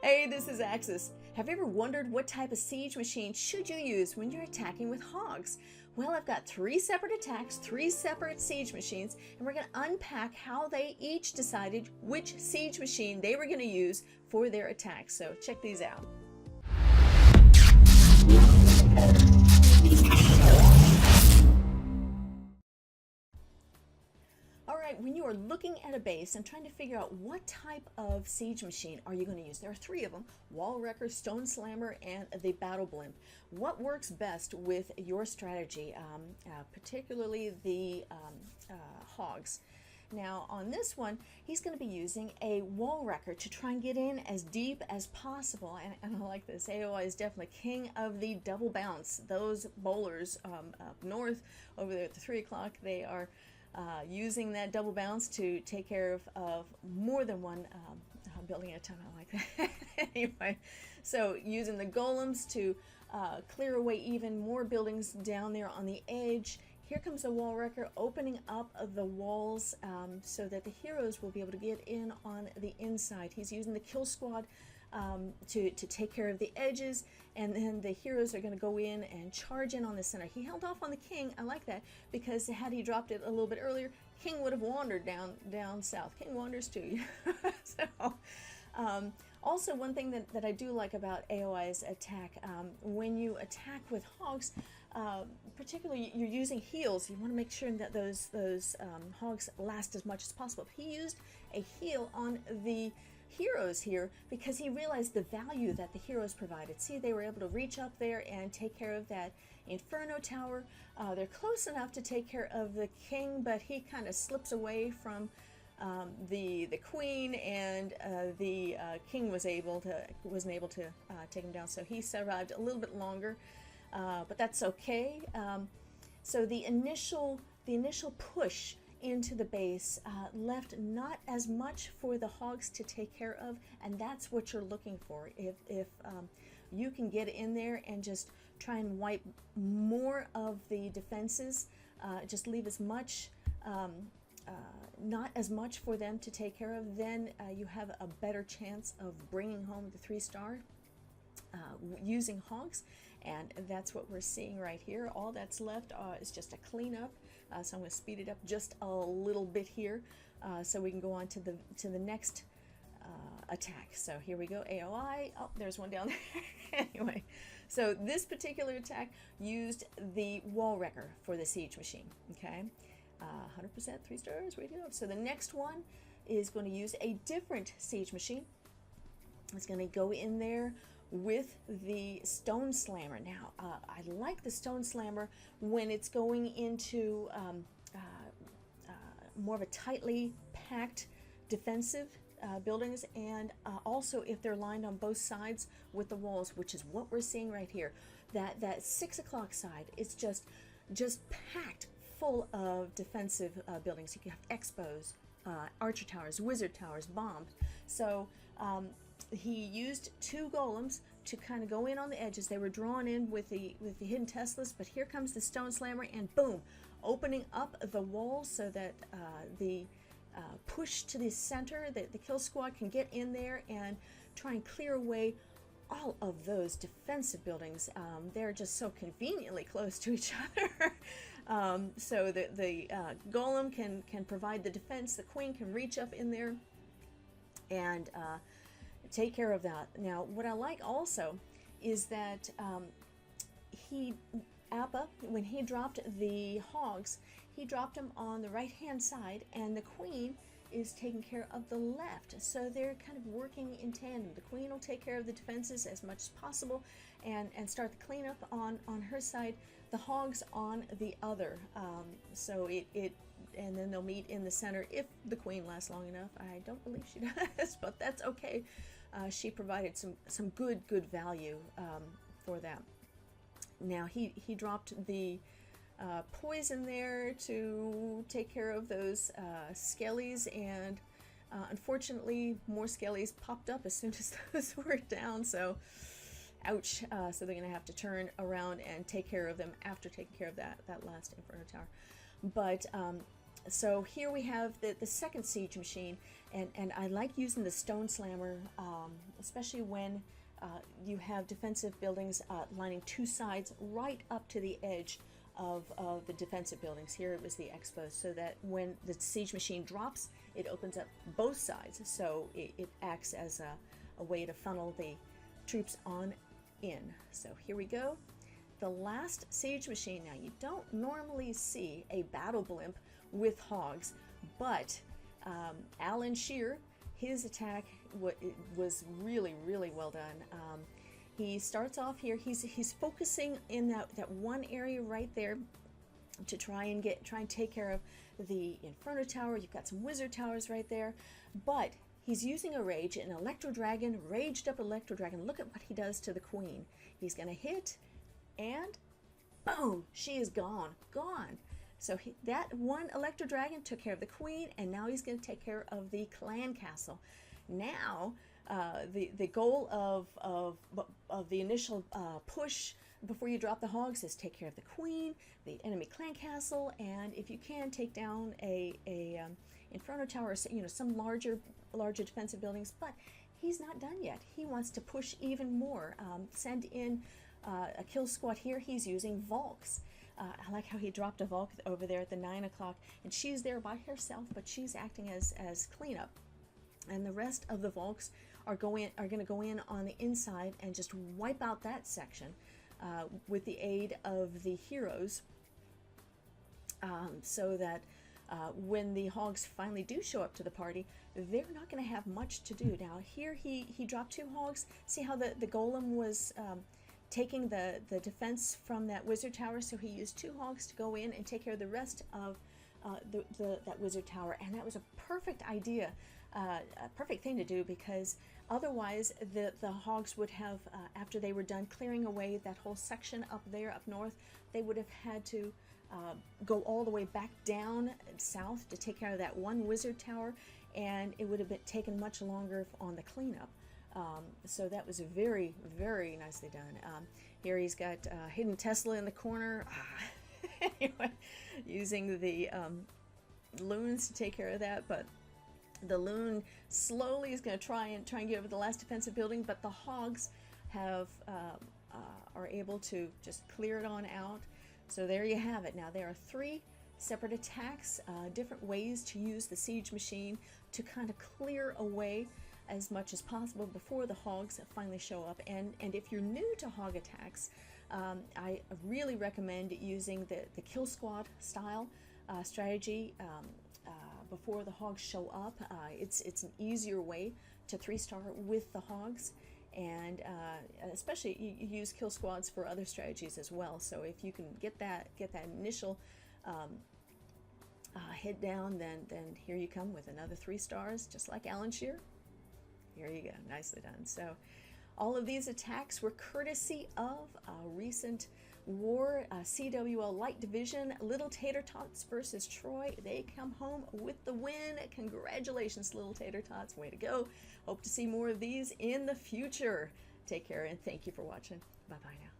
Hey, this is Axis. Have you ever wondered what type of siege machine should you use when you're attacking with hogs? Well, I've got 3 separate attacks, 3 separate siege machines, and we're going to unpack how they each decided which siege machine they were going to use for their attack. So check these out. When you are looking at a base and trying to figure out what type of siege machine are you going to use, there are 3 of them: wall wrecker, stone slammer, and the battle blimp. What works best with your strategy, particularly the hogs? Now on this one, he's going to be using a wall wrecker to try and get in as deep as possible. And I like this. AOI is definitely king of the double bounce. Those bowlers up north over there at the 3 o'clock, they are using that double bounce to take care of more than one building at a time. I like that. Anyway, so using the golems to clear away even more buildings down there on the edge. Here comes the wall wrecker opening up the walls so that the heroes will be able to get in on the inside. He's using the kill squad to take care of the edges, and then the heroes are going to go in and charge in on the center. He held off on the king. I like that, because had he dropped it a little bit earlier, king would have wandered down south. King wanders too. So also one thing that I do like about AOI's attack, when you attack with hogs, particularly you're using heals, you want to make sure that those hogs last as much as possible. He used a heal on the heroes here because he realized the value that the heroes provided. See, they were able to reach up there and take care of that inferno tower. They're close enough to take care of the king, but he kind of slips away from the queen, and the king wasn't able to take him down, so he survived a little bit longer, but that's okay. So the initial push into the base left not as much for the hogs to take care of, and that's what you're looking for. If you can get in there and just try and wipe more of the defenses, just leave as much, not as much for them to take care of, then you have a better chance of bringing home the 3-star using hogs. And that's what we're seeing right here. All that's left is just a cleanup. So I'm going to speed it up just a little bit here, so we can go on to the next attack. So here we go. AOI. Oh, there's one down there. Anyway, so this particular attack used the wall wrecker for the siege machine. Okay, 100% 3 stars. We do. So the next one is going to use a different siege machine. It's going to go in there with the stone slammer. Now I like the stone slammer when it's going into more of a tightly packed defensive buildings, and also if they're lined on both sides with the walls, which is what we're seeing right here. That 6 o'clock side is just packed full of defensive buildings. You can have expos, archer towers, wizard towers, bombs. So he used 2 golems to kind of go in on the edges. They were drawn in with the hidden Teslas, but here comes the stone slammer, and boom, opening up the wall so that the push to the center, the kill squad can get in there and try and clear away all of those defensive buildings. They're just so conveniently close to each other. So the golem can provide the defense. The queen can reach up in there and take care of that. Now, what I like also is that Appa, when he dropped the hogs, he dropped them on the right-hand side, and the queen is taking care of the left. So they're kind of working in tandem. The queen will take care of the defenses as much as possible and start the cleanup on her side, the hogs on the other. So and then they'll meet in the center if the queen lasts long enough. I don't believe she does, but that's okay. She provided some good value for that. Now he dropped the poison there to take care of those skellies, and unfortunately more skellies popped up as soon as those were down, so ouch. So they're gonna have to turn around and take care of them after taking care of that last inferno tower. But So here we have the second siege machine, and I like using the stone slammer, especially when you have defensive buildings lining two sides right up to the edge of the defensive buildings. Here it was the Expos, so that when the siege machine drops, it opens up both sides, so it acts as a way to funnel the troops on in. So here we go. The last siege machine. Now, you don't normally see a battle blimp with Hogs, but Alan Shear, his attack was really, really well done. He starts off here. He's focusing in that one area right there to try and take care of the Inferno Tower. You've got some Wizard Towers right there, but he's using a rage, an Electro Dragon, raged up Electro Dragon. Look at what he does to the Queen. He's going to hit, and boom, she is gone. So that one Electro Dragon took care of the Queen, and now he's going to take care of the Clan Castle. Now, the goal of the initial push before you drop the Hogs is take care of the Queen, the enemy Clan Castle, and if you can, take down a Inferno Tower, some larger defensive buildings. But he's not done yet. He wants to push even more. Send in a kill squad here. He's using Volks. I like how he dropped a Volk over there at the 9 o'clock, and she's there by herself, but she's acting as cleanup. And the rest of the Volks are going to go in on the inside and just wipe out that section with the aid of the heroes, so that when the Hogs finally do show up to the party, they're not going to have much to do. Now here he dropped 2 Hogs. See how the Golem was taking the defense from that Wizard Tower, so he used 2 Hogs to go in and take care of the rest of that Wizard Tower, and that was a perfect idea, a perfect thing to do, because otherwise the Hogs would have, after they were done clearing away that whole section up there up north, they would have had to go all the way back down south to take care of that one Wizard Tower, and it would have been taken much longer on the cleanup. So that was very, very nicely done. Here he's got hidden Tesla in the corner. Anyway, using the loons to take care of that, but the loon slowly is going to try and get over the last defensive building, but the Hogs are able to just clear it on out. So there you have it. Now there are 3 separate attacks, different ways to use the siege machine to kind of clear away as much as possible before the Hogs finally show up. And if you're new to Hog attacks, I really recommend using the kill squad style strategy before the Hogs show up. It's an easier way to 3-star with the Hogs, and especially you use kill squads for other strategies as well. So if you can get that initial hit down, then here you come with another 3 stars, just like Alan Shear. Here you go, nicely done. So all of these attacks were courtesy of a recent war, CWL Lite division, Little Tater Tots versus Troy. They come home with the win. Congratulations, Little Tater Tots, way to go. Hope to see more of these in the future. Take care, and thank you for watching. Bye-bye now.